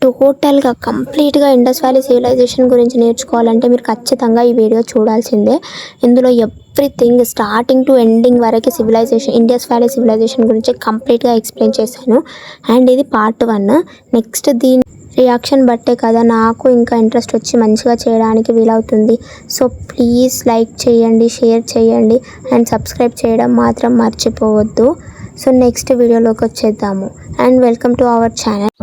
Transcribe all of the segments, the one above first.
టోటల్గా కంప్లీట్గా Indus valley civilisation గురించి నేర్చుకోవాలంటే మీరు ఖచ్చితంగా ఈ వీడియో చూడాల్సిందే. ఇందులో ఎవ్రీథింగ్ స్టార్టింగ్ టు ఎండింగ్ వరకు ఇండస్ వ్యాలీ సివిలైజేషన్ గురించి కంప్లీట్గా ఎక్స్ప్లెయిన్ చేశాను. అండ్ ఇది పార్ట్ 1. నెక్స్ట్ దీని రియాక్షన్ బట్టే కదా నాకు ఇంకా ఇంట్రెస్ట్ వచ్చి మంచిగా చేయడానికి వీలవుతుంది. సో ప్లీజ్ లైక్ చేయండి, షేర్ చేయండి అండ్ సబ్స్క్రైబ్ చేయడం మాత్రం మర్చిపోవద్దు. సో నెక్స్ట్ వీడియోలోకి వచ్చేద్దాము. And welcome to our channel.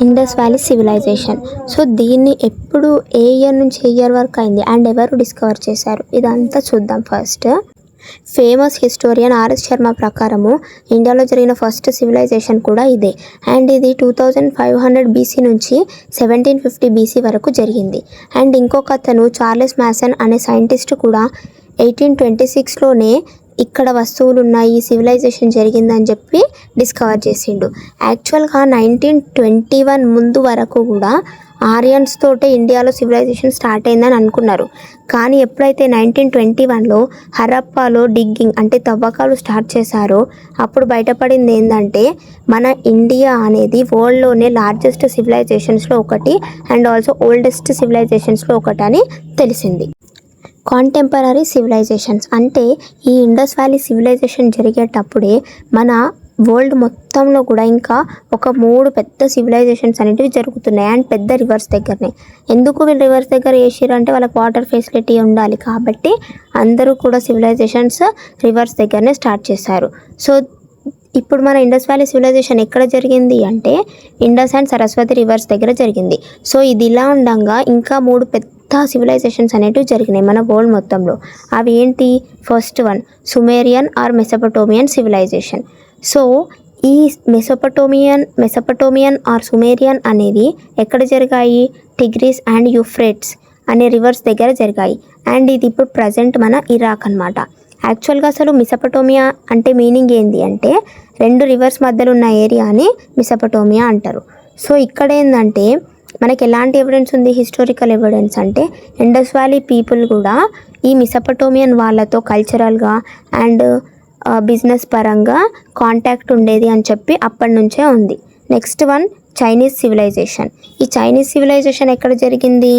Indus valley civilization. So దీన్ని ఎప్పుడు ఏ ఇయర్ నుంచి ఏ ఇయర్ వరకు అయింది అండ్ ఎవరు డిస్కవర్ చేశారు ఇదంతా చూద్దాం. First famous historian RS Sharma ప్రకారము ఇండియాలో జరిగిన ఫస్ట్ సివిలైజేషన్ కూడా ఇదే. అండ్ ఇది 2500 బీసీ నుంచి 1750 బీసీ వరకు జరిగింది. అండ్ ఇంకొక అతను చార్లెస్ మ్యాసన్ అనే సైంటిస్ట్ కూడా 1826లోనే ఇక్కడ వస్తువులు ఉన్నాయి, సివిలైజేషన్ జరిగిందని చెప్పి డిస్కవర్ చేసిండు. యాక్చువల్గా 1921 ముందు వరకు కూడా ఆరియన్స్ తోటే ఇండియాలో సివిలైజేషన్ స్టార్ట్ అయిందని అనుకున్నారు. కానీ ఎప్పుడైతే 1921లో హరప్పాలో డిగ్గింగ్ అంటే తవ్వకాలు స్టార్ట్ చేశారో అప్పుడు బయటపడింది ఏంటంటే మన ఇండియా అనేది వరల్డ్లోనే లార్జెస్ట్ సివిలైజేషన్స్లో ఒకటి అండ్ ఆల్సో ఓల్డెస్ట్ సివిలైజేషన్స్లో ఒకటి అని తెలిసింది. కాంటెంపరీ సివిలైజేషన్స్ అంటే ఈ ఇండస్ వ్యాలీ సివిలైజేషన్ జరిగేటప్పుడే మన వరల్డ్ మొత్తంలో కూడా ఇంకా ఒక 3 పెద్ద సివిలైజేషన్స్ అనేటివి జరుగుతున్నాయి. అండ్ పెద్ద రివర్స్ దగ్గరనే. ఎందుకు వీళ్ళు రివర్స్ దగ్గర వేసారు అంటే వాళ్ళకి వాటర్ ఫెసిలిటీ ఉండాలి కాబట్టి అందరూ కూడా సివిలైజేషన్స్ రివర్స్ దగ్గరనే స్టార్ట్ చేశారు. సో ఇప్పుడు మన ఇండస్ వ్యాలీ సివిలైజేషన్ ఎక్కడ జరిగింది అంటే ఇండస్ అండ్ సరస్వతి రివర్స్ దగ్గర జరిగింది. సో ఇది ఇలా ఉండగా ఇంకా 3 పెద్ద సివిలైజేషన్స్ అనేటివి జరిగినాయి మన వరల్డ్ మొత్తంలో. అవి ఏంటి? First one Sumerian or Mesopotamian civilization. So ఈ మెసోపటోమియన్ ఆర్ సుమేరియన్ అనేవి ఎక్కడ జరిగాయి? టిగ్రిస్ అండ్ యూఫ్రేట్స్ అనే రివర్స్ దగ్గర జరిగాయి. అండ్ ఇది ఇప్పుడు ప్రజెంట్ మన ఇరాక్ అన్నమాట. యాక్చువల్గా అసలు మెసోపటోమియా అంటే మీనింగ్ ఏంటి అంటే 2 రివర్స్ మధ్యలో ఉన్న ఏరియాని మెసోపటోమియా అంటారు. సో ఇక్కడ ఏంటంటే మనకి ఎలాంటి ఎవిడెన్స్ ఉంది? హిస్టారికల్ ఎవిడెన్స్ అంటే ఇండస్ వ్యాలీ పీపుల్ కూడా ఈ మెసోపటోమియన్ వాళ్ళతో కల్చరల్గా అండ్ బిజినెస్ పరంగా కాంటాక్ట్ ఉండేది అని చెప్పి అప్పటి నుంచే ఉంది. Next one Chinese civilisation. ఈ చైనీస్ సివిలైజేషన్ ఎక్కడ జరిగింది?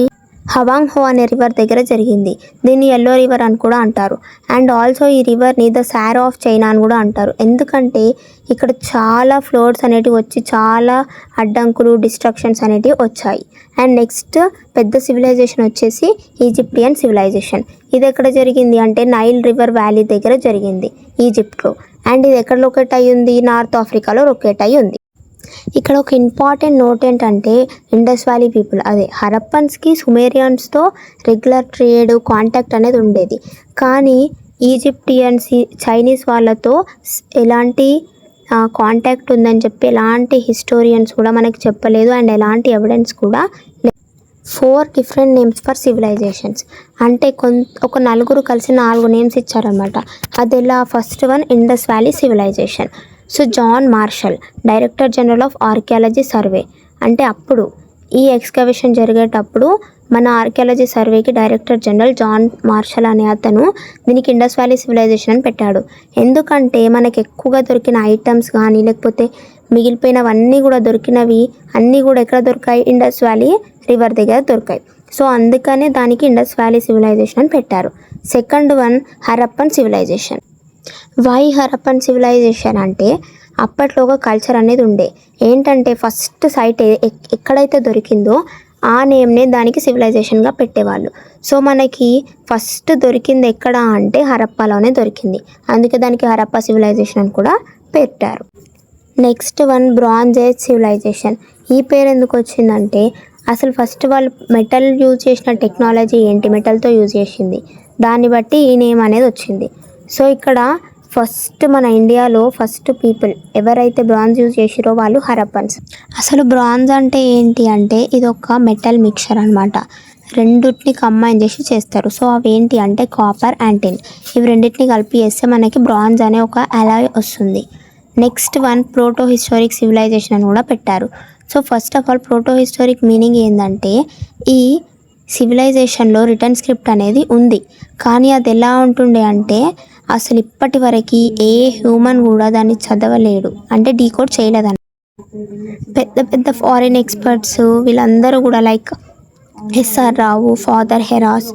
హవాంగ్ హో అనే రివర్ దగ్గర జరిగింది. దీన్ని ఎల్లో రివర్ అని కూడా అంటారు. అండ్ ఆల్సో ఈ రివర్ని ద సారో ఆఫ్ చైనా అని కూడా అంటారు. ఎందుకంటే ఇక్కడ చాలా ఫ్లోడ్స్ అనేటివి వచ్చి చాలా అడ్డంకులు డిస్ట్రక్షన్స్ అనేటివి వచ్చాయి. అండ్ నెక్స్ట్ పెద్ద సివిలైజేషన్ వచ్చేసి ఈజిప్టియన్ సివిలైజేషన్. ఇది ఎక్కడ జరిగింది అంటే నైల్ రివర్ వ్యాలీ దగ్గర జరిగింది ఈజిప్ట్లో. అండ్ ఇది ఎక్కడ లొకేట్ అయ్యి ఉంది? నార్త్ ఆఫ్రికాలో లొకేట్ అయ్యి ఉంది. ఇక్కడ ఒక ఇంపార్టెంట్ నోట్ ఏంటంటే ఇండస్ వ్యాలీ పీపుల్ అదే హరప్పన్స్కి సుమేరియన్స్తో రెగ్యులర్ ట్రేడ్ కాంటాక్ట్ అనేది ఉండేది. కానీ ఈజిప్టియన్స్ చైనీస్ వాళ్ళతో ఎలాంటి కాంటాక్ట్ ఉందని చెప్పి ఎలాంటి హిస్టోరియన్స్ కూడా మనకి చెప్పలేదు. అండ్ ఎలాంటి ఎవిడెన్స్ కూడా 4 డిఫరెంట్ నేమ్స్ ఫర్ సివిలైజేషన్స్ అంటే ఒక 4 కలిసి 4 నేమ్స్ ఇచ్చారనమాట. అది ఎలా? First one Indus valley civilization. So John Marshall director general of archaeology survey అంటే అప్పుడు ఈ ఎక్స్కవేషన్ జరిగేటప్పుడు మన ఆర్కియాలజీ సర్వేకి డైరెక్టర్ జనరల్ జాన్ మార్షల్ అనే అతను దీనికి ఇండస్ వ్యాలీ సివిలైజేషన్ అని పెట్టాడు. ఎందుకంటే మనకి ఎక్కువగా దొరికిన ఐటమ్స్ కానీ లేకపోతే మిగిలిపోయినవన్నీ కూడా దొరికినవి అన్నీ కూడా ఎక్కడ దొరికాయి? ఇండస్ వ్యాలీ రివర్ దగ్గర దొరికాయి. సో అందుకనే దానికి ఇండస్ వ్యాలీ సివిలైజేషన్ అని పెట్టారు. Second one Harappan civilisation. Why Harappan civilisation అంటే అప్పట్లో ఒక కల్చర్ అనేది ఉండే. ఏంటంటే ఫస్ట్ సైట్ ఎక్కడైతే దొరికిందో ఆ నేమ్నే దానికి సివిలైజేషన్గా పెట్టేవాళ్ళు. సో మనకి ఫస్ట్ దొరికింది ఎక్కడ అంటే హరప్పాలోనే దొరికింది. అందుకే దానికి హరప్పా సివిలైజేషన్ అని కూడా పెట్టారు. Next one bronze age civilisation. ఈ పేరు ఎందుకు వచ్చిందంటే అసలు ఫస్ట్ వాళ్ళు మెటల్ యూజ్ చేసిన టెక్నాలజీ ఏంటి? మెటల్తో యూజ్ చేసింది. దాన్ని బట్టి ఈ నేమ్ అనేది వచ్చింది. సో ఇక్కడ ఫస్ట్ మన ఇండియాలో ఫస్ట్ పీపుల్ ఎవరైతే బ్రాంజ్ యూజ్ చేసిరో వాళ్ళు హరప్పన్స్. అసలు బ్రాంజ్ అంటే ఏంటి అంటే ఇది ఒక మెటల్ మిక్చర్ అనమాట. రెండింటిని కంబైన్ చేసి చేస్తారు. సో అవి ఏంటి అంటే కాపర్ అండ్ టిన్. ఇవి రెండింటిని కలిపి చేస్తే మనకి బ్రాంజ్ అనే ఒక అలాయ్ వస్తుంది. Next one proto historic civilisation అని కూడా పెట్టారు. So first of all proto historic meaning ఏంటంటే ఈ సివిలైజేషన్లో రిటర్న్ స్క్రిప్ట్ అనేది ఉంది, కానీ అది ఎలా ఉంటుండే అంటే అసలు ఇప్పటి వరకు ఏ హ్యూమన్ కూడా దాన్ని చదవలేడు, అంటే డీకోడ్ చేయలేదని. పెద్ద పెద్ద ఫారిన్ ఎక్స్పర్ట్స్ వీళ్ళందరూ కూడా లైక్ ఎస్ఆర్ రావు, ఫాదర్ హెరాస్,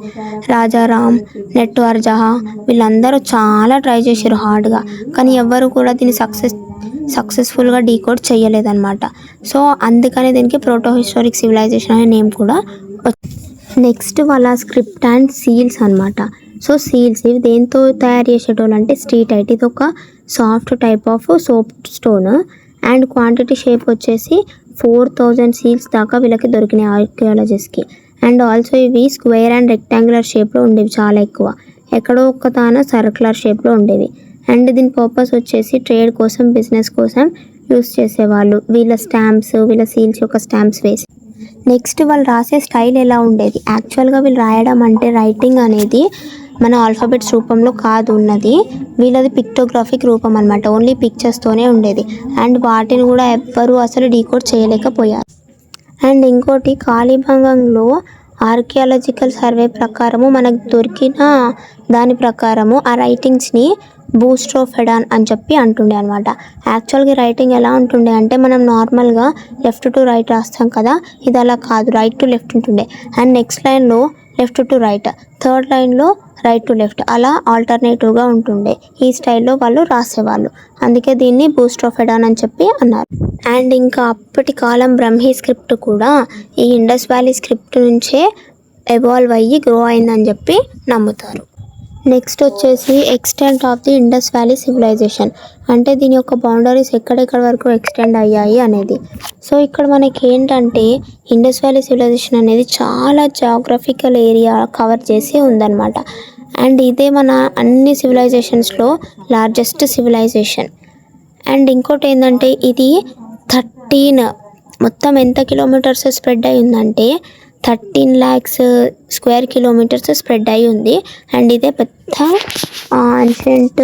రాజారాం, నెట్వార్ జహా వీళ్ళందరూ చాలా ట్రై చేశారు హార్డ్గా, కానీ ఎవ్వరు కూడా దీన్ని సక్సెస్ఫుల్గా డీకోడ్ చేయలేదన్నమాట. సో అందుకని దీనికి ప్రోటో హిస్టారిక్ సివిలైజేషన్ అనే నేమ్ కూడా. నెక్స్ట్ వాళ్ళ స్క్రిప్ట్ అండ్ సీల్స్ అనమాట. సో సీల్స్ ఇవి దేంతో తయారు చేసేటోళ్ళు అంటే స్ట్రీటైట్, ఇది ఒక soft type of soap stone and quantity shape వచ్చేసి 4000 సీల్స్ దాకా వీళ్ళకి దొరికినాయి ఆర్కియాలజిస్ట్కి. అండ్ ఆల్సో ఇవి స్క్వేర్ అండ్ రెక్టాంగులర్ షేప్లో ఉండేవి, చాలా ఎక్కువ, ఎక్కడో ఒక్క తాన సర్కులర్ షేప్లో ఉండేవి. అండ్ దీని పర్పస్ వచ్చేసి ట్రేడ్ కోసం, బిజినెస్ కోసం యూస్ చేసేవాళ్ళు. వీళ్ళ స్టాంప్స్, వీళ్ళ సీల్స్ యొక్క స్టాంప్స్ వేసి. నెక్స్ట్ వాళ్ళు రాసే స్టైల్ ఎలా ఉండేది, యాక్చువల్గా వీళ్ళు రాయడం అంటే రైటింగ్ అనేది మన ఆల్ఫాబెట్స్ రూపంలో కాదు ఉన్నది, వీళ్ళది పిక్టోగ్రాఫిక్ రూపం అనమాట, ఓన్లీ పిక్చర్స్తోనే ఉండేది. అండ్ వాటిని కూడా ఎవ్వరూ అసలు డీకోడ్ చేయలేకపోయారు. అండ్ ఇంకోటి కాళీబంగంలో ఆర్కియాలజికల్ సర్వే ప్రకారము మనకు దొరికిన దాని ప్రకారము ఆ రైటింగ్స్ని బూస్ట్రోఫెడాన్ అని చెప్పి అంటుండే అనమాట. యాక్చువల్గా రైటింగ్ ఎలా ఉంటుండే అంటే మనం నార్మల్గా లెఫ్ట్ టు రైట్ రాస్తాం కదా, ఇది అలా కాదు, రైట్ టు లెఫ్ట్ ఉంటుండే. అండ్ నెక్స్ట్ లైన్లో లెఫ్ట్ టు రైట్, థర్డ్ లైన్లో రైట్ టు లెఫ్ట్, అలా ఆల్టర్నేటివ్గా ఉంటుండే. ఈ స్టైల్లో వాళ్ళు రాసేవాళ్ళు, అందుకే దీన్ని బూస్ట్రోఫెడాన్ అని చెప్పి అన్నారు. అండ్ ఇంకా అప్పటి కాలం బ్రహ్మీ స్క్రిప్ట్ కూడా ఈ ఇండస్ వ్యాలీ స్క్రిప్ట్ నుంచే ఎవాల్వ్ అయ్యి గ్రో అయిందని చెప్పి నమ్ముతారు. నెక్స్ట్ వచ్చేసి extent of the Indus valley civilisation, అంటే దీని యొక్క బౌండరీస్ ఎక్కడెక్కడ వరకు ఎక్స్టెండ్ అయ్యాయి అనేది. సో ఇక్కడ మనకి ఏంటంటే ఇండస్ వ్యాలీ సివిలైజేషన్ అనేది చాలా జాగ్రఫికల్ ఏరియా కవర్ చేసి ఉందన్నమాట. అండ్ ఇదే మన అన్ని సివిలైజేషన్స్లో లార్జెస్ట్ సివిలైజేషన్. అండ్ ఇంకోటి ఏంటంటే ఇది 13 మొత్తం ఎంత కిలోమీటర్స్ స్ప్రెడ్ అయి ఉందంటే 13 lakhs స్క్వేర్ కిలోమీటర్స్ స్ప్రెడ్ అయి ఉంది. అండ్ ఇదే పెద్ద అన్షియంట్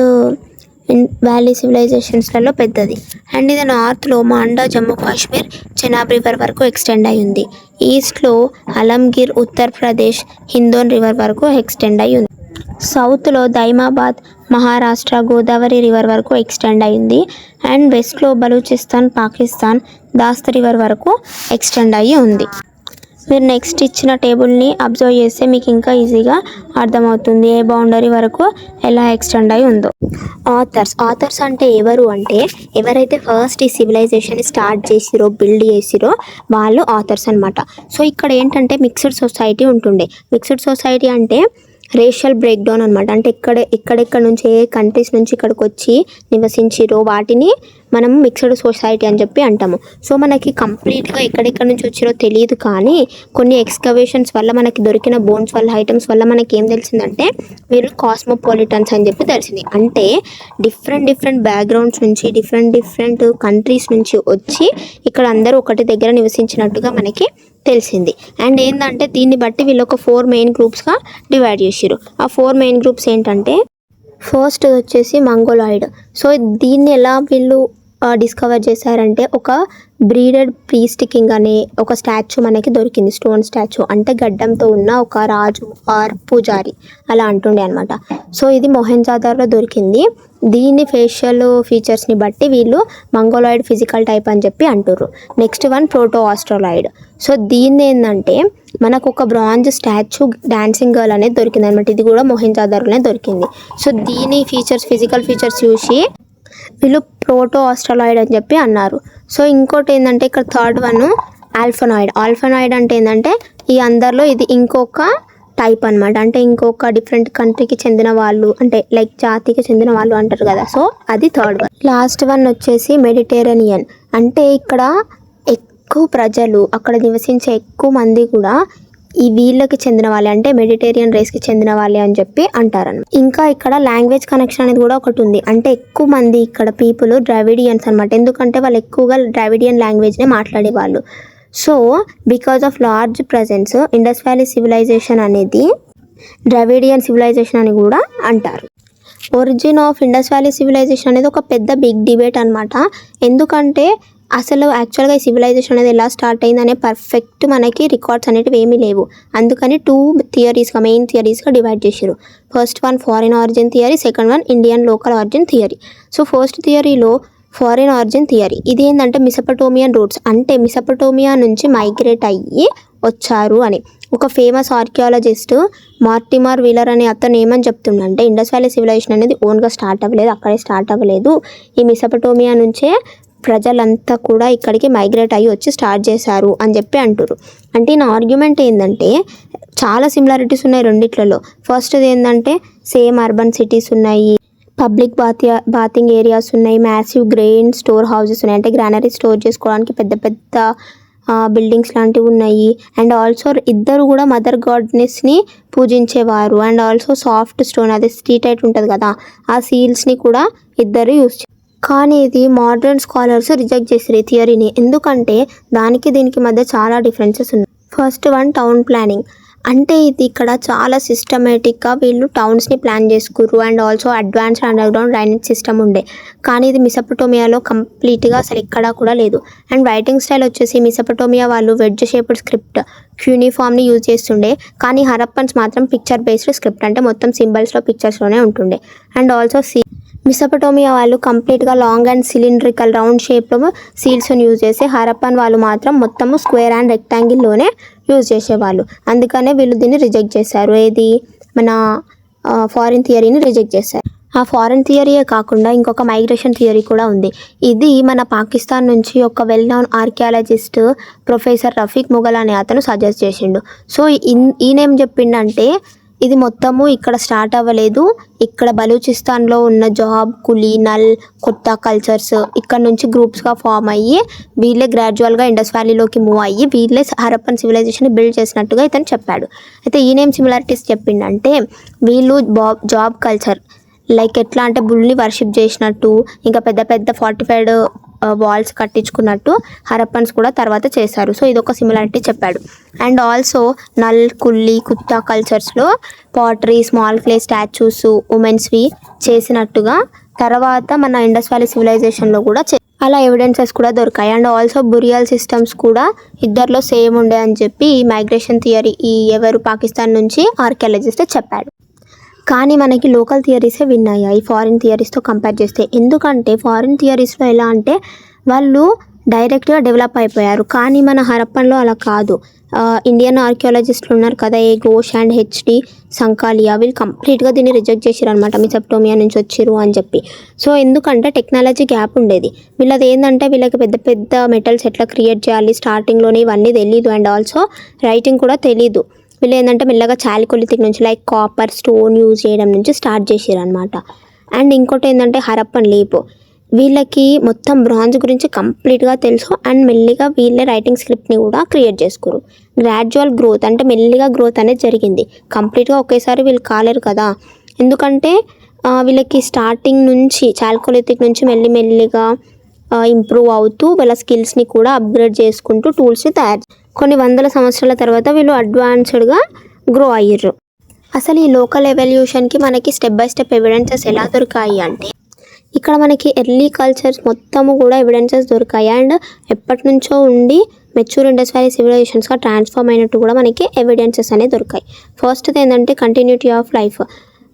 వ్యాలీ సివిలైజేషన్స్లలో పెద్దది. అండ్ ఇది నార్త్లో మాండా, జమ్మూ కాశ్మీర్, చెనాబ్ రివర్ వరకు ఎక్స్టెండ్ అయి ఉంది. ఈస్ట్లో అలంగిర్, ఉత్తరప్రదేశ్, హిందోన్ రివర్ వరకు ఎక్స్టెండ్ అయి ఉంది. సౌత్లో దైమాబాద్, మహారాష్ట్ర, గోదావరి రివర్ వరకు ఎక్స్టెండ్ అయింది. అండ్ వెస్ట్లో బలూచిస్తాన్, పాకిస్తాన్, దాస్త్ రివర్ వరకు ఎక్స్టెండ్ అయ్యి ఉంది. మీరు నెక్స్ట్ ఇచ్చిన టేబుల్ని అబ్జర్వ్ చేస్తే మీకు ఇంకా ఈజీగా అర్థమవుతుంది ఏ బౌండరీ వరకు ఎలా ఎక్స్టెండ్ అయి ఉందో. ఆథర్స్ అంటే ఎవరు అంటే ఎవరైతే ఫస్ట్ ఈ సివిలైజేషన్ స్టార్ట్ చేసిరో, బిల్డ్ చేసిరో వాళ్ళు ఆథర్స్ అనమాట. సో ఇక్కడ ఏంటంటే మిక్స్డ్ సొసైటీ ఉంటుండే. మిక్స్డ్ సొసైటీ అంటే రేషియల్ బ్రేక్ డౌన్ అనమాట. అంటే ఎక్కడెక్కడ నుంచి ఏ కంట్రీస్ నుంచి ఇక్కడికి వచ్చి నివసించిరో వాటిని మనం మిక్స్డ్ సొసైటీ అని చెప్పి అంటాము. సో మనకి కంప్లీట్గా ఎక్కడెక్కడ నుంచి వచ్చిరో తెలియదు, కానీ కొన్ని ఎక్స్కవేషన్స్ వల్ల మనకి దొరికిన బోన్స్ వల్ల, ఐటమ్స్ వల్ల మనకి ఏం తెలిసిందంటే వీళ్ళు కాస్మోపాలిటన్స్ అని చెప్పి తెలిసింది. అంటే డిఫరెంట్ బ్యాక్గ్రౌండ్స్ నుంచి, డిఫరెంట్ కంట్రీస్ నుంచి వచ్చి ఇక్కడ అందరూ ఒకటి దగ్గర నివసించినట్టుగా మనకి తెలిసింది. అండ్ ఏంటంటే దీన్ని బట్టి వీళ్ళు ఒక 4 మెయిన్ గ్రూప్స్గా డివైడ్ చేసిరు. ఆ 4 మెయిన్ గ్రూప్స్ ఏంటంటే ఫస్ట్ వచ్చేసి మంగోలాయిడ్. సో దీన్ని ఎలా వీళ్ళు డిస్కవర్ చేశారంటే ఒక బ్రీడెడ్ ప్రీస్ట్ కింగ్ అనే ఒక స్టాచ్యూ మనకి దొరికింది, స్టోన్ స్టాచ్యూ, అంటే గడ్డంతో ఉన్న ఒక రాజు ఆర్ పూజారి అలా అంటుండే అనమాట. సో ఇది మొహెంజోదారోలో దొరికింది. దీని ఫేషియల్ ఫీచర్స్ని బట్టి వీళ్ళు మంగోలాయిడ్ ఫిజికల్ టైప్ అని చెప్పి అంటుర్రు. Next one proto Australoid. So దీన్ని ఏంటంటే మనకు ఒక బ్రాంజ్ స్టాచ్యూ డాన్సింగ్ గర్ల్ అనేది దొరికింది అనమాట. ఇది కూడా మొహెంజోదారోలోనే దొరికింది. సో దీని ఫీచర్స్, ఫిజికల్ ఫీచర్స్ చూసి వీళ్ళు ప్రోటో ఆస్ట్రోలాయిడ్ అని చెప్పి అన్నారు. సో ఇంకోటి ఏంటంటే ఇక్కడ థర్డ్ వన్ ఆల్ఫనాయిడ్ అంటే ఏంటంటే ఈ అందరిలో ఇది ఇంకొక టైప్ అనమాట. అంటే ఇంకొక డిఫరెంట్ కంట్రీకి చెందిన వాళ్ళు, అంటే లైక్ జాతికి చెందిన వాళ్ళు అంటారు కదా. సో అది థర్డ్ వన్. లాస్ట్ వన్ వచ్చేసి మెడిటేరేనియన్. అంటే ఇక్కడ ఎక్కువ ప్రజలు, అక్కడ నివసించే ఎక్కువ మంది కూడా ఈ వీళ్ళకి చెందిన వాళ్ళే, అంటే మెడిటేరియన్ రేస్కి చెందిన వాళ్ళే అని చెప్పి అంటారన్నమాట. ఇంకా ఇక్కడ లాంగ్వేజ్ కనెక్షన్ అనేది కూడా ఒకటి ఉంది. అంటే ఎక్కువ మంది ఇక్కడ పీపుల్ ద్రావిడియన్స్ అనమాట. ఎందుకంటే వాళ్ళు ఎక్కువగా ద్రావిడియన్ లాంగ్వేజ్నే మాట్లాడేవాళ్ళు. So because of large presence Indus valley civilisation అనేది ద్రావిడియన్ సివిలైజేషన్ అని కూడా అంటారు. Origin of Indus valley civilisation అనేది ఒక పెద్ద బిగ్ డిబేట్ అనమాట. ఎందుకంటే అసలు యాక్చువల్గా ఈ సివిలైజేషన్ అనేది ఎలా స్టార్ట్ అయిందనే పర్ఫెక్ట్ మనకి రికార్డ్స్ అనేటివి ఏమీ లేవు. అందుకని 2 థియరీస్గా మెయిన్ థియరీస్గా డివైడ్ చేశారు. First one foreign origin theory, second one Indian local origin theory. So first థియరీలో ఫారిన్ ఆరిజిన్ థియరీ ఇది ఏంటంటే మెసోపటోమియన్ రూట్స్, అంటే మెసోపటోమియా నుంచి మైగ్రేట్ అయ్యి వచ్చారు అని. ఒక ఫేమస్ ఆర్కియాలజిస్ట్ మార్టిమర్ వీలర్ అనే అతను ఏమని చెప్తుండంటే ఇండస్ వ్యాలీ సివిలైజేషన్ అనేది ఓన్గా స్టార్ట్ అవ్వలేదు, అక్కడే స్టార్ట్ అవ్వలేదు, ఈ మెసోపటోమియా నుంచే ప్రజలంతా కూడా ఇక్కడికి మైగ్రేట్ అయ్యి వచ్చి స్టార్ట్ చేశారు అని చెప్పి అంటారు. అంటే నా ఆర్గ్యుమెంట్ ఏంటంటే చాలా సిమిలారిటీస్ ఉన్నాయి రెండిట్లలో. ఫస్ట్ది ఏంటంటే సేమ్ అర్బన్ సిటీస్ ఉన్నాయి, పబ్లిక్ బాతింగ్ ఏరియాస్ ఉన్నాయి, మ్యాసివ్ గ్రెయిన్ స్టోర్ హౌసెస్ ఉన్నాయి, అంటే గ్రానరీ స్టోర్ చేసుకోవడానికి పెద్ద పెద్ద బిల్డింగ్స్ లాంటివి ఉన్నాయి. అండ్ ఆల్సో ఇద్దరు కూడా మదర్ గాడ్నెస్ని పూజించేవారు. అండ్ ఆల్సో సాఫ్ట్ స్టోన్, అదే స్ట్రీటైట్ ఉంటుంది కదా, ఆ సీల్స్ని కూడా ఇద్దరు యూజ్. కానీ ఇది మోడర్న్ స్కాలర్స్ రిజెక్ట్ చేసారు ఈ థియరీని. ఎందుకంటే దానికి దీనికి మధ్య చాలా డిఫరెన్సెస్ ఉన్నాయి. ఫస్ట్ వన్ టౌన్ ప్లానింగ్, అంటే ఇది ఇక్కడ చాలా సిస్టమేటిక్గా వీళ్ళు టౌన్స్ని ప్లాన్ చేసుకుర్రు. And also advanced underground drainage system ఉండే. కానీ ఇది మెసోపటోమియాలో కంప్లీట్గా అసలు ఎక్కడా కూడా లేదు. అండ్ రైటింగ్ స్టైల్ వచ్చేసి మెసోపటోమియా వాళ్ళు వెడ్జ్ షేప్డ్ స్క్రిప్ట్ క్యూనిఫామ్ని యూజ్ చేస్తుండే, కానీ హరప్పన్స్ మాత్రం పిక్చర్ బేస్డ్ స్క్రిప్ట్, అంటే మొత్తం సింబల్స్లో పిక్చర్స్లోనే ఉంటుండే. అండ్ ఆల్సో మెసోపటోమియా వాళ్ళు కంప్లీట్గా లాంగ్ అండ్ సిలిండ్రికల్ రౌండ్ షేప్లో సీల్స్ని యూజ్ చేసి, హరప్పన్ వాళ్ళు మాత్రం మొత్తము స్క్వేర్ అండ్ రెక్టాంగిల్లోనే యూజ్ చేసేవాళ్ళు. అందుకనే వీళ్ళు దీన్ని రిజెక్ట్ చేశారు, ఏది మన ఫారిన్ థియరీని రిజెక్ట్ చేశారు. ఆ ఫారిన్ థియరీయే కాకుండా ఇంకొక మైగ్రేషన్ థియరీ కూడా ఉంది. ఇది మన పాకిస్తాన్ నుంచి ఒక well known archaeologist professor Rafiq Mughal అనే అతను సజెస్ట్ చేసిండు. సో ఈయనేం చెప్పిండంటే ఇది మొత్తము ఇక్కడ స్టార్ట్ అవ్వలేదు, ఇక్కడ బలూచిస్తాన్లో ఉన్న జాబ్, కులీ, నల్, కొత్త కల్చర్స్ ఇక్కడ నుంచి గ్రూప్స్గా ఫామ్ అయ్యి వీళ్ళే గ్రాడ్యువల్గా ఇండస్ వ్యాలీలోకి మూవ్ అయ్యి వీళ్ళే హరప్పన్ సివిలైజేషన్ బిల్డ్ చేసినట్టుగా ఇతను చెప్పాడు. అయితే ఈయనేం సిమిలారిటీస్ చెప్పిండంటే వీళ్ళు జాబ్ కల్చర్ లైక్ ఎట్లా అంటే బుల్ని వర్షిప్ చేసినట్టు, ఇంకా పెద్ద పెద్ద ఫార్టిఫైడ్ వాల్స్ కట్టించుకున్నట్టు హరప్పన్స్ కూడా తర్వాత చేశారు. సో ఇదొక సిమిలారిటీ చెప్పాడు. అండ్ ఆల్సో నల్, కుల్లీ, కుత్తా కల్చర్స్లో పాటరీ, స్మాల్ క్లే స్టాచ్యూస్, ఉమెన్స్వి చేసినట్టుగా తర్వాత మన ఇండస్ వ్యాలీ సివిలైజేషన్లో కూడా అలా ఎవిడెన్సెస్ కూడా దొరికాయి. అండ్ ఆల్సో బురియల్ సిస్టమ్స్ కూడా ఇద్దరిలో సేమ్ ఉండే అని చెప్పి ఈ మైగ్రేషన్ థియరీ ఎవరు పాకిస్తాన్ నుంచి ఆర్కియాలజిస్ట్ చెప్పాడు. కానీ మనకి లోకల్ థియరీసే విన్ అయ్యాయి ఫారిన్ థియరీస్తో కంపేర్ చేస్తే. ఎందుకంటే ఫారిన్ థియరీస్లో ఎలా అంటే వాళ్ళు డైరెక్ట్గా డెవలప్ అయిపోయారు, కానీ మన హరప్పన్లో అలా కాదు. ఇండియన్ ఆర్కియాలజిస్టులు ఉన్నారు కదా, ఏ ఘోష్ అండ్ హెచ్డి సంకాలియా, వీళ్ళు కంప్లీట్గా దీన్ని రిజెక్ట్ చేశారు అనమాట, మెసోపటోమియా నుంచి వచ్చారు అని చెప్పి. సో ఎందుకంటే టెక్నాలజీ గ్యాప్ ఉండేది. వీళ్ళది ఏంటంటే వీళ్ళకి పెద్ద పెద్ద మెటల్స్ ఎట్లా క్రియేట్ చేయాలి స్టార్టింగ్లోనే ఇవన్నీ తెలీదు. అండ్ ఆల్సో రైటింగ్ కూడా తెలీదు. వీళ్ళు ఏంటంటే మెల్లగా చాలికొలితిక్ నుంచి లైక్ కాపర్, స్టోన్ యూజ్ చేయడం నుంచి స్టార్ట్ చేసారు అనమాట. అండ్ ఇంకోటి ఏంటంటే హరప్పన్ లీప్, వీళ్ళకి మొత్తం బ్రాంజ్ గురించి కంప్లీట్గా తెలుసు. అండ్ మెల్లిగా వీళ్ళే రైటింగ్ స్క్రిప్ట్ని కూడా క్రియేట్ చేసుకోరు. గ్రాడ్యువల్ గ్రోత్, అంటే మెల్లిగా గ్రోత్ అనేది జరిగింది, కంప్లీట్గా ఒకేసారి వీళ్ళు కాలేరు కదా. ఎందుకంటే వీళ్ళకి స్టార్టింగ్ నుంచి చాలికొలితిక్ నుంచి మెల్లిగా ఇంప్రూవ్ అవుతూ వీళ్ళ స్కిల్స్ని కూడా అప్గ్రేడ్ చేసుకుంటూ టూల్స్ని తయారు కొన్ని వందల సంవత్సరాల తర్వాత వీళ్ళు అడ్వాన్స్డ్గా గ్రో అయ్యారు. అసలు ఈ లోకల్ ఎవల్యూషన్కి మనకి స్టెప్ బై స్టెప్ ఎవిడెన్సెస్ ఎలా దొరికాయి అంటే ఇక్కడ మనకి ఎర్లీ కల్చర్స్ మొత్తము కూడా ఎవిడెన్సెస్ దొరికాయి. అండ్ ఎప్పటి నుంచో ఉండి మెచ్యూర్ ఇండస్ వ్యాలీ సివిలైజేషన్స్గా ట్రాన్స్ఫార్మ్ అయినట్టు కూడా మనకి ఎవిడెన్సెస్ అనేవి దొరికాయి. ఫస్ట్ది ఏంటంటే కంటిన్యూటీ ఆఫ్ లైఫ్.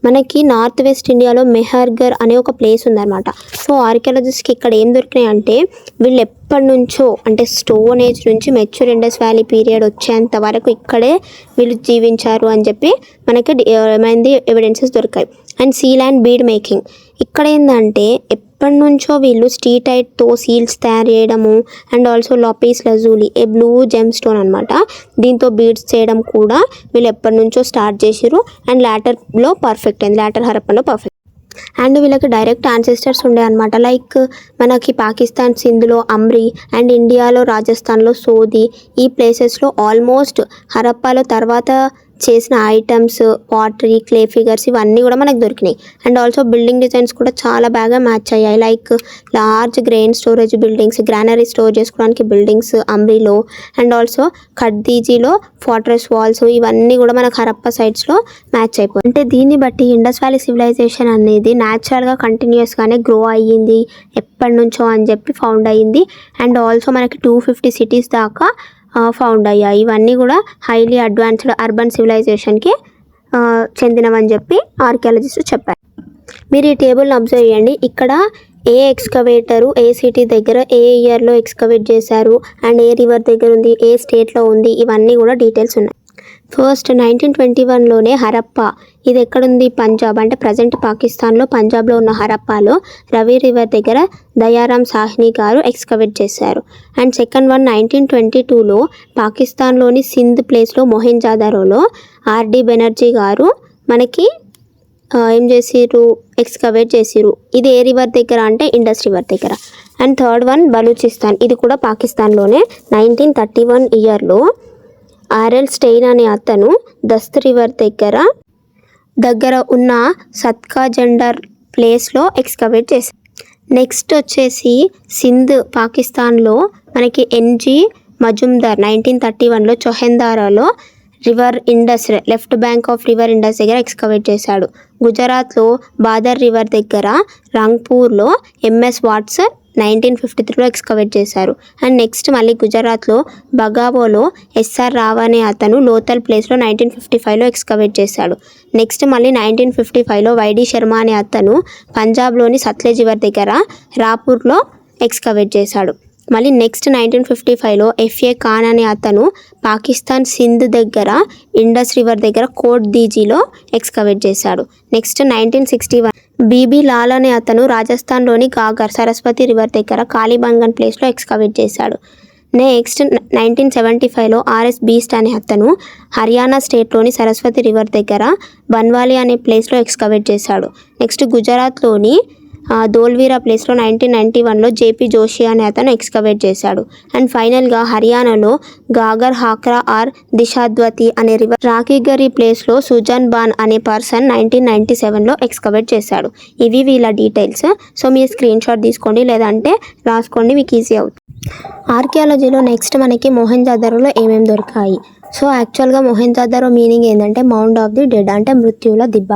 మనకి నార్త్ వెస్ట్ ఇండియాలో మెహర్గర్ అనే ఒక ప్లేస్ ఉందన్నమాట. సో ఆర్కియాలజిస్ట్కి ఇక్కడ ఏం దొరికినాయి అంటే వీళ్ళు ఎప్పటి నుంచో అంటే స్టోన్ ఏజ్ నుంచి మెచ్యూర్ ఇండస్ వ్యాలీ పీరియడ్ వచ్చేంత వరకు ఇక్కడే వీళ్ళు జీవించారు అని చెప్పి మనకి ఏమైంది ఎవిడెన్సెస్ దొరికాయి. And seal and bead making, ఇక్కడ ఏంటంటే ఎప్పటి నుంచో వీళ్ళు స్టీటైట్తో సీల్స్ తయారు చేయడము, and also లాపీస్ లజూలి A blue gem stone అనమాట, దీంతో బీడ్స్ చేయడం కూడా వీళ్ళు ఎప్పటి నుంచో స్టార్ట్ చేసారు. అండ్ లాటర్లో పర్ఫెక్ట్ అయింది, లాటర్ హరప్పన్లో పర్ఫెక్ట్. అండ్ వీళ్ళకి డైరెక్ట్ యాన్సెస్టర్స్ ఉండే అనమాట. లైక్ మనకి పాకిస్తాన్ సింధ్లో అమ్రి, అండ్ ఇండియాలో రాజస్థాన్లో సోది, ఈ ప్లేసెస్లో ఆల్మోస్ట్ హరప్పాలో తర్వాత చేసిన ఐటమ్స్, పాటరీ, క్లే ఫిగర్స్ ఇవన్నీ కూడా మనకు దొరికినాయి. అండ్ ఆల్సో బిల్డింగ్ డిజైన్స్ కూడా చాలా బాగా మ్యాచ్ అయ్యాయి. Like large grain storage buildings, granary store చేసుకోవడానికి buildings, అంబ్రిలో and also ఖడ్దీజీలో fortress walls ఇవన్నీ కూడా మనకు హరప్పా సైట్స్లో మ్యాచ్ అయిపోయి. అంటే దీన్ని బట్టి ఇండస్ వ్యాలీ సివిలైజేషన్ అనేది న్యాచురల్గా కంటిన్యూస్గానే గ్రో అయ్యింది ఎప్పటి నుంచో అని చెప్పి ఫౌండ్ అయ్యింది. అండ్ ఆల్సో మనకి 250 సిటీస్ దాకా ఫౌండ్ అయ్యాయి. ఇవన్నీ కూడా హైలీ అడ్వాన్స్డ్ అర్బన్ సివిలైజేషన్కి చెందినవని చెప్పి ఆర్కియాలజిస్ట్ చెప్పారు. మీరు ఈ టేబుల్ని అబ్జర్వ్ చేయండి. ఇక్కడ ఏ ఎక్స్కవేటరు ఏ సిటీ దగ్గర ఏ ఇయర్లో ఎక్స్కవేట్ చేశారు అండ్ ఏ రివర్ దగ్గర ఉంది, ఏ స్టేట్లో ఉంది, ఇవన్నీ కూడా డీటెయిల్స్ ఉన్నాయి. ఫస్ట్ 1921లోనే హరప్పా, ఇది ఎక్కడుంది? పంజాబ్, అంటే ప్రజెంట్ పాకిస్తాన్లో పంజాబ్లో ఉన్న హరప్పాలో రవి రివర్ దగ్గర దయారామ్ సాహ్ని గారు ఎక్స్కవేట్ చేశారు. అండ్ సెకండ్ వన్ 1922లో పాకిస్తాన్లోని సింధ్ ప్లేస్లో మొహెంజాదారోలో ఆర్డి బెనర్జీ గారు మనకి ఏం చేసిరు? ఎక్స్కవేట్ చేసిరు. ఇది ఏ రివర్ దగ్గర అంటే ఇండస్ రివర్ దగ్గర. అండ్ థర్డ్ వన్ బలూచిస్తాన్, ఇది కూడా పాకిస్తాన్లోనే 1931 ఇయర్లో ఆర్ఎల్ స్టెయిన్ అనే అతను దస్త్ రివర్ దగ్గర ఉన్న సత్కా జెండర్ ప్లేస్లో ఎక్స్కవేట్ చేశారు. నెక్స్ట్ వచ్చేసి సింధ్ పాకిస్తాన్లో మనకి ఎన్జి మజుందార్ 1931లో చొహెందారాలో river Indus left bank of river Indus దగ్గర ఎక్స్కవేట్ చేశాడు. గుజరాత్లో బాదర్ రివర్ దగ్గర రంగ్పూర్లో ఎంఎస్ వాట్సన్ 1953లో ఎక్స్కవేట్ చేశారు. అండ్ నెక్స్ట్ మళ్ళీ గుజరాత్లో బగావోలో ఎస్ఆర్ రావ్ అనే అతను లోతల్ ప్లేస్లో 1955లో ఎక్స్కవేట్ చేశాడు. నెక్స్ట్ మళ్ళీ 1955లో వైడి శర్మ అనే అతను పంజాబ్లోని సత్లెజ్ రివర్ దగ్గర రాపూర్లో ఎక్స్కవేట్ చేశాడు. మళ్ళీ నెక్స్ట్ 1955లో ఎఫ్ఏ ఖాన్ అనే అతను పాకిస్తాన్ సింధ్ దగ్గర ఇండస్ రివర్ దగ్గర కోట్ దీజీలో ఎక్స్కవేట్ చేశాడు. నెక్స్ట్ 1961 బీబీ లాల్ అనే అతను రాజస్థాన్లోని గాగర్ సరస్వతి రివర్ దగ్గర కాళీబంగన్ ప్లేస్లో ఎక్స్కవేట్ చేశాడు. నెక్స్ట్ 1975లో ఆర్ఎస్ బీస్ట్ అనే అతను హర్యానా స్టేట్లోని సరస్వతి రివర్ దగ్గర బన్వాలి అనే ప్లేస్లో ఎక్స్కవేట్ చేశాడు. నెక్స్ట్ గుజరాత్లోని దోల్వీరా ప్లేస్లో 1991లో జేపీ జోషి అనే అతను ఎక్స్కవేట్ చేశాడు. అండ్ ఫైనల్గా హర్యానాలో గాగర్ హాక్రా ఆర్ దిశాద్వతి అనే రివర్ రాఖీగరి ప్లేస్లో సుజన్ బాన్ అనే పర్సన్ 1997లో ఎక్స్కవేట్ చేశాడు. ఇవి వీళ్ళ డీటెయిల్స్. సో మీరు స్క్రీన్ షాట్ తీసుకోండి, లేదంటే రాసుకోండి, మీకు ఈజీ అవుతుంది. ఆర్కియాలజీలో నెక్స్ట్ మనకి మొహెంజోదారోలో ఏమేమి దొరికాయి. సో యాక్చువల్గా మొహెంజోదారో మీనింగ్ ఏంటంటే మౌండ్ ఆఫ్ ది డెడ్, అంటే మృత్యువుల దిబ్బ.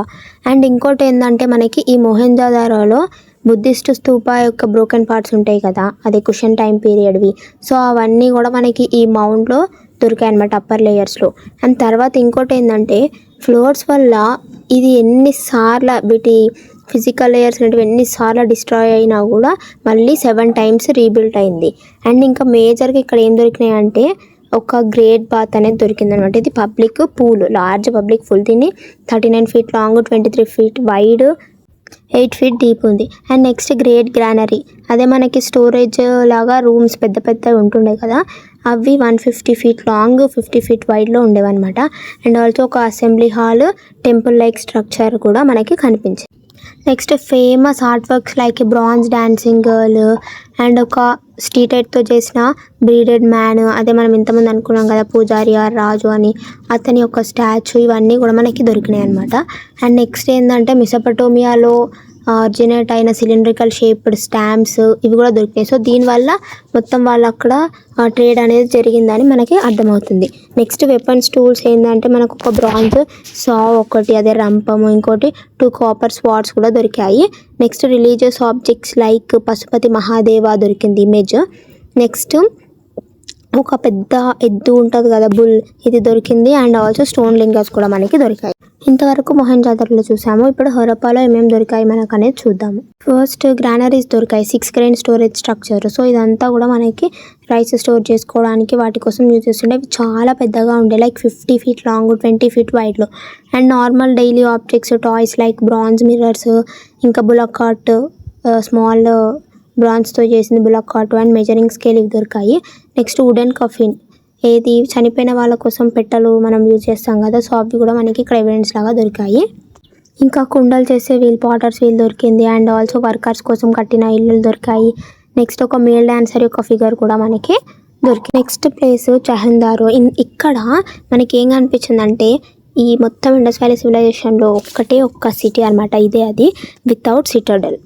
అండ్ ఇంకోటి ఏంటంటే మనకి ఈ మొహెంజోదారోలో బుద్ధిస్ట్ స్తూప యొక్క బ్రోకెన్ పార్ట్స్ ఉంటాయి కదా, అది కుషన్ టైం పీరియడ్వి. సో అవన్నీ కూడా మనకి ఈ మౌండ్లో దొరికాయి అనమాట, అప్పర్ లేయర్స్లో. అండ్ తర్వాత ఇంకోటి ఏంటంటే ఫ్లోర్స్ వల్ల ఇది ఎన్నిసార్లు వీటి ఫిజికల్ లేయర్స్ అనేవి ఎన్నిసార్లు డిస్ట్రాయ్ అయినా కూడా మళ్ళీ 7 times రీబిల్ట్ అయింది. అండ్ ఇంకా మేజర్గా ఇక్కడ ఏం దొరికినాయి అంటే ఒక గ్రేట్ బాత్ అనేది దొరికింది అనమాట. ఇది public pool, large public pool. దీన్ని 39 feet long, 23 feet wide, 8 feet deep ఉంది. అండ్ నెక్స్ట్ గ్రేట్ గ్రానరీ, అదే మనకి స్టోరేజ్ లాగా రూమ్స్ పెద్ద పెద్దవి ఉంటుండే కదా, అవి 150 feet లాంగ్, 50 feet వైడ్లో ఉండేవన్నమాట. అండ్ ఆల్సో ఒక assembly hall, temple like structure కూడా మనకి కనిపించింది. Next famous art works like bronze dancing girl and ఒక స్టీటైట్తో చేసిన బ్రీడెడ్ మ్యాన్, అదే మనం ఇంతమంది అనుకున్నాం కదా పూజారి ఆర్ రాజు అని, అతని యొక్క స్టాచ్యూ, ఇవన్నీ కూడా మనకి దొరికినాయి అనమాట. అండ్ నెక్స్ట్ ఏంటంటే మెసోపటోమియాలో ఆరిజినేట్ అయిన సిలిండ్రికల్ షేప్డ్ స్టాంప్స్ ఇవి కూడా దొరికినాయి. సో దీనివల్ల మొత్తం వాళ్ళు అక్కడ ట్రేడ్ అనేది జరిగిందని మనకి అర్థమవుతుంది. నెక్స్ట్ వెపన్స్ టూల్స్ ఏంటంటే మనకు ఒక బ్రాంజ్ సా ఒకటి, అదే రంపము, ఇంకోటి 2 copper స్వార్డ్స్ కూడా దొరికాయి. Next religious objects like Pashupati Mahadeva దొరికింది ఇమేజ్. నెక్స్ట్ ఒక పెద్ద ఎద్దు ఉంటుంది కదా బుల్, ఇది దొరికింది. అండ్ ఆల్సో స్టోన్ లింగర్స్ కూడా మనకి దొరికాయి. ఇంతవరకు మొహెంజోదారోలో చూసాము. ఇప్పుడు హరప్పాలో ఏమేమి దొరికాయి మనకు అనేది చూద్దాము. ఫస్ట్ గ్రానరీస్ దొరికాయి, 6 grain స్టోరేజ్ స్ట్రక్చర్. సో ఇదంతా కూడా మనకి రైస్ స్టోర్ చేసుకోవడానికి వాటి కోసం యూజ్ చేస్తుండే. ఇవి చాలా పెద్దగా ఉండే, లైక్ 50 feet లాంగ్, 20 feet వైడ్లో. And normal daily objects, toys like bronze mirrors, ఇంకా బులక్ కార్ట్, స్మాల్ బ్రాంజ్తో చేసింది bullock cart and measuring scale ఇవి దొరికాయి. నెక్స్ట్ వుడెన్ కఫిన్, ఏది చనిపోయిన వాళ్ళ కోసం పెట్టెలు మనం యూజ్ చేస్తాం కదా, సో అవి కూడా మనకి ఇక్కడ ఎవిడెన్స్ లాగా దొరికాయి. ఇంకా కుండలు చేసే వీల్, పాటర్స్ వీల్ దొరికింది. అండ్ ఆల్సో వర్కర్స్ కోసం కట్టిన ఇల్లులు దొరికాయి. నెక్స్ట్ ఒక మేల్ డాన్సర్ యొక్క ఫిగర్ కూడా మనకి దొరికింది. Next place Chanhudaro. ఇక్కడ మనకి ఏం కనిపించిందంటే ఈ మొత్తం ఇండస్ వ్యాలీ సివిలైజేషన్లో ఒక్క సిటీ అనమాట, ఇదే అది, వితౌట్ సిటడల్.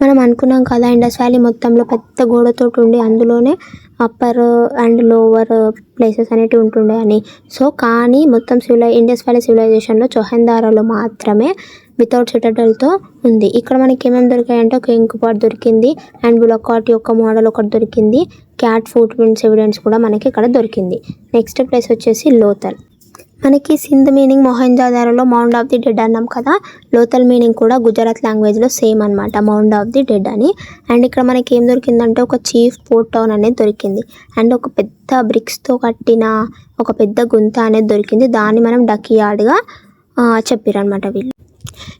మనం అనుకున్నాం కదా ఇండస్ వ్యాలీ మొత్తంలో పెద్ద గోడతోటి ఉండి అందులోనే అప్పర్ అండ్ లోవర్ ప్లేసెస్ అనేటివి ఉంటుండే అని. సో కానీ మొత్తం ఇండస్ వ్యాలీ సివిలైజేషన్లో చొహందారాలో మాత్రమే వితౌట్ సిటడల్తో ఉంది. ఇక్కడ మనకి ఏమేమి దొరికాయంటే ఒక ఇంకుపాట్ దొరికింది అండ్ బులకాట్ యొక్క మోడల్ ఒకటి దొరికింది. క్యాట్ ఫుట్ ప్రింట్స్ ఎవిడెన్స్ కూడా మనకి ఇక్కడ దొరికింది. నెక్స్ట్ ప్లేస్ వచ్చేసి లోథల్. మనకి సింధ్ మీనింగ్ మొహంజోదారోలో మౌండ్ ఆఫ్ ది డెడ్ అన్నాం కదా, లోథల్ మీనింగ్ కూడా గుజరాత్ లాంగ్వేజ్లో సేమ్ అనమాట, మౌండ్ ఆఫ్ ది డెడ్ అని. అండ్ ఇక్కడ మనకి ఏం దొరికిందంటే ఒక చీఫ్ పోర్ట్ టౌన్ అనేది దొరికింది అండ్ ఒక పెద్ద బ్రిక్స్తో కట్టిన ఒక పెద్ద గుంత అనేది దొరికింది. దాన్ని మనం డక్ యార్డ్గా చెప్పారనమాట వీళ్ళు.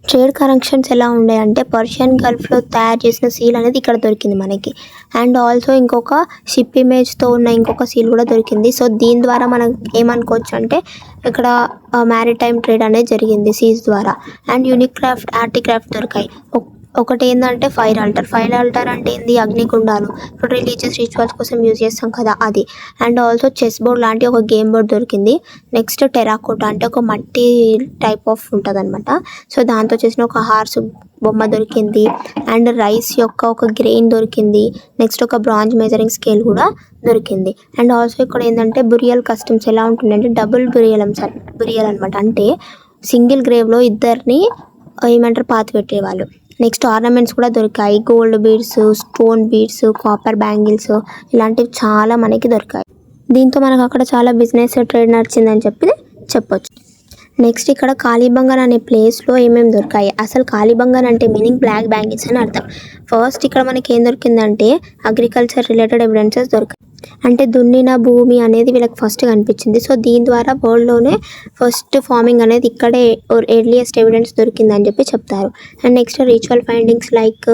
ట్రేడ్ కనెక్షన్స్ ఎలా ఉన్నాయంటే పర్షియన్ గల్ఫ్లో తయారు చేసిన సీల్ అనేది ఇక్కడ దొరికింది మనకి. అండ్ ఆల్సో ఇంకొక షిప్ ఇమేజ్తో ఉన్న ఇంకొక సీల్ కూడా దొరికింది. సో దీని ద్వారా మనం ఏమనుకోవచ్చు అంటే ఇక్కడ మ్యారిటైమ్ ట్రేడ్ అనేది జరిగింది సీస్ ద్వారా. అండ్ యూనిక్ క్రాఫ్ట్, ఆర్టిక్రాఫ్ట్ దొరికాయి. ఒకటి ఏంటంటే ఫైర్ ఆల్టర్ అంటే ఏంది, అగ్నిగుండాలు, ఇప్పుడు రిలీజియస్ రిచువల్స్ కోసం యూజ్ చేస్తాం కదా అది. అండ్ ఆల్సో చెస్ బోర్డ్ లాంటి ఒక గేమ్ బోర్డ్ దొరికింది. నెక్స్ట్ టెరాకోటా అంటే ఒక మట్టి టైప్ ఆఫ్ ఉంటుంది అనమాట, సో దాంతో చేసిన ఒక హార్స్ బొమ్మ దొరికింది. అండ్ రైస్ యొక్క ఒక గ్రెయిన్ దొరికింది. నెక్స్ట్ ఒక బ్రాంజ్ మెజరింగ్ స్కేల్ కూడా దొరికింది. అండ్ ఆల్సో ఇక్కడ ఏంటంటే బురియల్ కస్టమ్స్ ఎలా ఉంటుందంటే డబుల్ బురియల్ అనమాట, అంటే సింగిల్ గ్రేవ్లో ఇద్దరిని ఏమంటారు పాతి పెట్టేవాళ్ళు. నెక్స్ట్ ఆర్నమెంట్స్ కూడా దొరికాయి, gold beads, stone beads, copper bangles, ఇలాంటివి చాలా మనకి దొరికాయి. దీంతో మనకు అక్కడ చాలా బిజినెస్ ట్రేడ్ నడిచిందని చెప్పొచ్చు. నెక్స్ట్ ఇక్కడ కాళీబంగన్ అనే ప్లేస్లో ఏమేమి దొరికాయి. అసలు కాళీబంగన్ అంటే మీనింగ్ బ్లాక్ బ్యాంగిల్స్ అని అర్థం. ఫస్ట్ ఇక్కడ మనకి ఏం దొరికిందంటే అగ్రికల్చర్ రిలేటెడ్ ఎవిడెన్సెస్ దొరికాయి. అంటే దున్నిన భూమి అనేది వీళ్ళకి ఫస్ట్ కనిపించింది. సో దీని ద్వారా వరల్డ్లోనే ఫస్ట్ ఫార్మింగ్ అనేది ఇక్కడే ఎర్లియస్ట్ ఎవిడెన్స్ దొరికిందని చెప్తారు. And next ritual findings like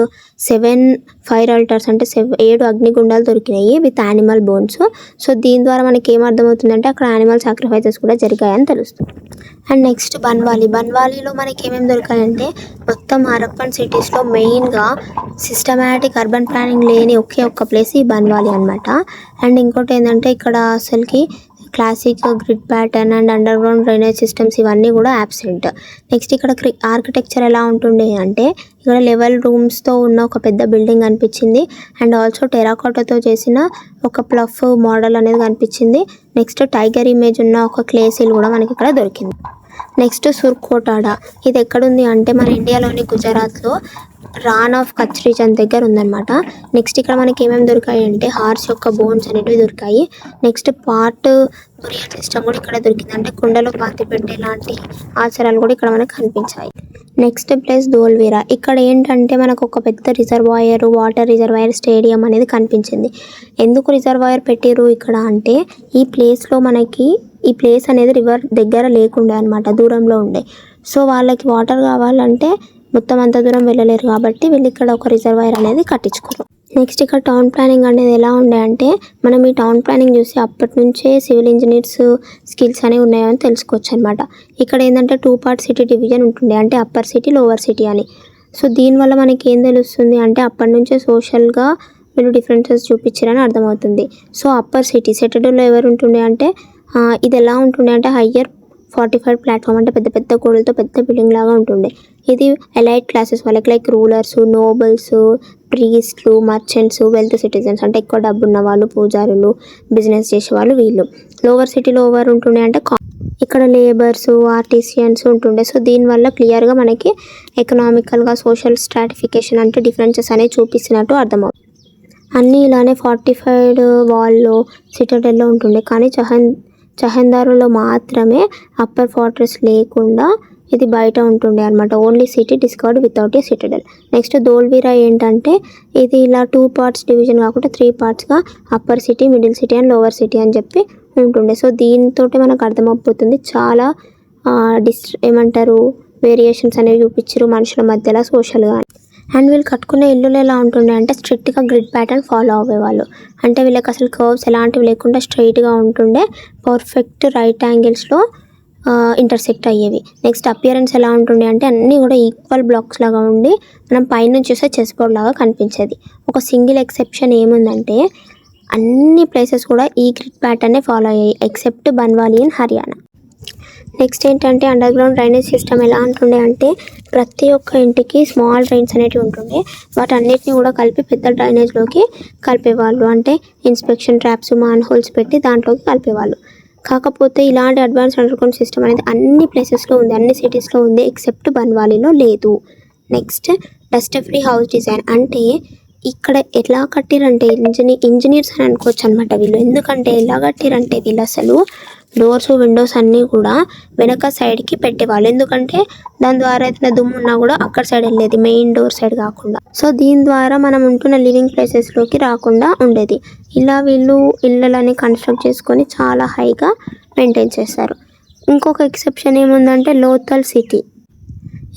7 fire altars అంటే 7 అగ్నిగుండాలు దొరికినాయి విత్ యానిమల్ బోన్స్. సో దీని ద్వారా మనకి ఏమర్థమవుతుందంటే అక్కడ యానిమల్ సాక్రిఫైసెస్ కూడా జరిగాయని తెలుస్తుంది. అండ్ నెక్స్ట్ బన్వాలీలో మనకి ఏమేమి దొరికాయంటే మొత్తం హరప్పన్ సిటీస్లో మెయిన్గా సిస్టమాటిక్ అర్బన్ ప్లానింగ్ లేని ఒక్క ప్లేస్ ఈ బన్వాలి అనమాట. అండ్ ఇంకోటి ఏంటంటే ఇక్కడ అసలుకి classic grid pattern and under ground drainage systems ఇవన్నీ కూడా యాబ్సెంట్. నెక్స్ట్ ఇక్కడ ఆర్కిటెక్చర్ ఎలా ఉంటుండే అంటే ఇక్కడ లెవెల్ రూమ్స్తో ఉన్న ఒక పెద్ద బిల్డింగ్ కనిపించింది. అండ్ ఆల్సో టెరాకోటాతో చేసిన ఒక ప్లఫ్ మోడల్ అనేది కనిపించింది. నెక్స్ట్ టైగర్ ఇమేజ్ ఉన్న ఒక క్లే సీల్ కూడా మనకి ఇక్కడ దొరికింది. నెక్స్ట్ సుర్కోటాడా, ఇది ఎక్కడుంది అంటే మన ఇండియాలోని గుజరాత్లో రాన్ ఆఫ్ కచ్ రీజన్ దగ్గర ఉందన్నమాట. నెక్స్ట్ ఇక్కడ మనకి ఏమేమి దొరికాయి అంటే హార్స్ యొక్క బోన్స్ అనేవి దొరికాయి. నెక్స్ట్ పార్ట్ బురియల్ సిస్టమ్ కూడా ఇక్కడ దొరికింది, అంటే కుండలో పాతి పెట్టే లాంటి ఆచారాలు కూడా ఇక్కడ మనకు కనిపించాయి. Next place Dholavira. ఇక్కడ ఏంటంటే మనకు ఒక పెద్ద రిజర్వాయర్, వాటర్ రిజర్వాయర్ స్టేడియం అనేది కనిపించింది. ఎందుకు రిజర్వాయర్ పెట్టిరు ఇక్కడ అంటే ఈ ప్లేస్ అనేది రివర్ దగ్గర లేకుండే అనమాట, దూరంలో ఉండే. సో వాళ్ళకి వాటర్ కావాలంటే మొత్తం అంత దూరం వెళ్ళలేరు కాబట్టి వీళ్ళు ఇక్కడ ఒక రిజర్వాయర్ అనేది కట్టించుకోరు. నెక్స్ట్ ఇక్కడ టౌన్ ప్లానింగ్ అనేది ఎలా ఉండే అంటే మనం ఈ టౌన్ ప్లానింగ్ చూసి అప్పటి నుంచే సివిల్ ఇంజనీర్స్ స్కిల్స్ అనేవి ఉన్నాయని తెలుసుకోవచ్చు అనమాట. ఇక్కడ ఏంటంటే 2 పార్ట్ సిటీ డివిజన్ ఉంటుండే, అంటే అప్పర్ సిటీ, లోవర్ సిటీ అని. సో దీనివల్ల మనకి ఏం తెలుస్తుంది అంటే అప్పటి నుంచే సోషల్గా వీళ్ళు డిఫరెన్సెస్ చూపించారని అర్థమవుతుంది. సో అప్పర్ సిటీ సెటడోలో ఎవరు ఉంటుండే అంటే ఇది ఎలా ఉంటుండే అంటే హయ్యర్ 45 ప్లాట్ఫామ్, అంటే పెద్ద పెద్ద గోడలతో పెద్ద బిల్డింగ్ లాగా ఉంటుండే. ఇది ఎలైట్ క్లాసెస్ వాళ్ళకి, లైక్ రూలర్స్, నోబల్స్, ప్రీస్ట్లు, మర్చెంట్స్, వెల్త్ సిటిజన్స్, అంటే ఎక్కువ డబ్బు ఉన్న వాళ్ళు, పూజారులు, బిజినెస్ చేసేవాళ్ళు వీళ్ళు. లోవర్ సిటీలో ఎవరు ఉంటుండే అంటే ఇక్కడ లేబర్స్, ఆర్టిసియన్స్ ఉంటుండే. సో దీనివల్ల క్లియర్గా మనకి ఎకనామికల్గా సోషల్ స్ట్రాటిఫికేషన్ అంటే డిఫరెన్సెస్ అనేవి చూపిస్తున్నట్టు అర్థమవుతుంది. అన్నీ ఇలానే 45 వాల్లో సిటడెల్లో ఉంటుండే, కానీ చహందారులో మాత్రమే అప్పర్ ఫోర్ట్రెస్ లేకుండా ఇది బయట ఉంటుండే అనమాట. Only city discovered without a citadel. Next Dholavira ఏంటంటే ఇది ఇలా 2 పార్ట్స్ డివిజన్ కాకుండా 3 పార్ట్స్గా upper city, middle city and lower city అని చెప్పి ఉంటుండే. సో దీంతో మనకు అర్థమైపోతుంది చాలా వేరియేషన్స్ అనేవి చూపించారు మనుషుల మధ్యలో సోషల్గా. అండ్ వీళ్ళు కట్టుకునే ఇల్లులు ఎలా ఉంటుండే అంటే స్ట్రిక్ట్గా గ్రిడ్ ప్యాటర్న్ ఫాలో అవ్వేవాళ్ళు, అంటే వీళ్ళకి అసలు కర్వ్స్ ఎలాంటివి లేకుండా స్ట్రైట్గా ఉంటుండే, పర్ఫెక్ట్ రైట్ యాంగిల్స్లో ఇంటర్సెక్ట్ అయ్యేవి. నెక్స్ట్ అపియరెన్స్ ఎలా ఉంటుండే అంటే అన్నీ కూడా ఈక్వల్ బ్లాక్స్ లాగా ఉండి మనం పైన చూస్తే చెస్ బోర్డ్ లాగా కనిపించేది. ఒక సింగిల్ ఎక్సెప్షన్ ఏముందంటే అన్ని ప్లేసెస్ కూడా ఈ గ్రిడ్ ప్యాటర్నే ఫాలో అయ్యాయి except Banawali in Haryana. Next ఏంటంటే అండర్ గ్రౌండ్ డ్రైనేజ్ సిస్టమ్ ఎలా ఉంటుండే అంటే ప్రతి ఒక్క ఇంటికి స్మాల్ డ్రైన్స్ అనేటివి ఉంటుండే. వాటన్నిటిని కూడా కలిపి పెద్ద డ్రైనేజ్లోకి కలిపేవాళ్ళు. అంటే ఇన్స్పెక్షన్ ట్రాప్స్ మాన్ హోల్స్ పెట్టి దాంట్లోకి కలిపేవాళ్ళు. కాకపోతే ఇలాంటి అడ్వాన్స్ అండర్ గ్రౌండ్ సిస్టమ్ అనేది అన్ని ప్లేసెస్లో ఉంది, అన్ని సిటీస్లో ఉంది, ఎక్సెప్ట్ బన్వాలీలో లేదు. Next dust free house design అంటే ఇక్కడ ఎలా కట్టిరంటే ఇంజనీర్స్ అని అనుకోవచ్చు అనమాట వీళ్ళు. ఎందుకంటే ఎలా కట్టిరంటే వీళ్ళు అసలు డోర్స్ విండోస్ అన్నీ కూడా వెనక సైడ్కి పెట్టేవాళ్ళు. ఎందుకంటే దాని ద్వారా ఏదైనా దుమ్ము ఉన్నా కూడా అక్కడ సైడ్ వెళ్ళేది, మెయిన్ డోర్ సైడ్ కాకుండా. సో దీని ద్వారా మనం ఉంటున్న లివింగ్ ప్లేసెస్లోకి రాకుండా ఉండేది. ఇలా వీళ్ళు ఇళ్ళని కన్స్ట్రక్ట్ చేసుకొని చాలా హైగా మెయింటైన్ చేస్తారు. ఇంకొక ఎక్సెప్షన్ ఏముందంటే లోథల్ సిటీ.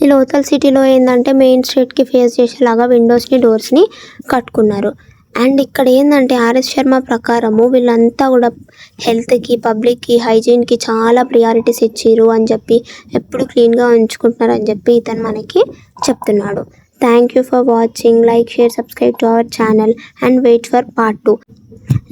ఈ లోథల్ సిటీలో ఏంటంటే మెయిన్ స్ట్రీట్కి ఫేస్ చేసేలాగా విండోస్ని డోర్స్ని కట్టుకున్నారు. అండ్ ఇక్కడ ఏంటంటే ఆర్ఎస్ శర్మ ప్రకారము వీళ్ళంతా కూడా హెల్త్కి, పబ్లిక్కి, హైజీన్కి చాలా ప్రియారిటీస్ ఇచ్చిర్రు అని చెప్పి, ఎప్పుడు క్లీన్గా ఉంచుకుంటున్నారు అని చెప్పి ఇతను మనకి చెప్తున్నాడు. Thank you for watching. Like, share, subscribe to our channel and wait for part 2.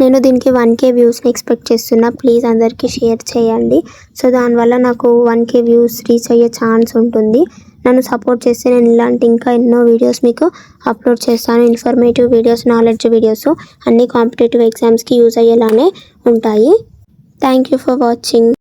నేను దీనికి 1K వ్యూస్ని ఎక్స్పెక్ట్ చేస్తున్నా. ప్లీజ్ అందరికీ షేర్ చేయండి. సో దానివల్ల నాకు 1K వ్యూస్ రీచ్ అయ్యే ఛాన్స్ ఉంటుంది. నన్ను సపోర్ట్ చేస్తే నేను ఇలాంటి ఇంకా ఎన్నో వీడియోస్ మీకు అప్లోడ్ చేస్తాను. ఇన్ఫర్మేటివ్ వీడియోస్, నాలెడ్జ్ వీడియోస్ అన్ని కాంపిటేటివ్ ఎగ్జామ్స్కి యూజ్ అయ్యేలానే ఉంటాయి. Thank you for watching.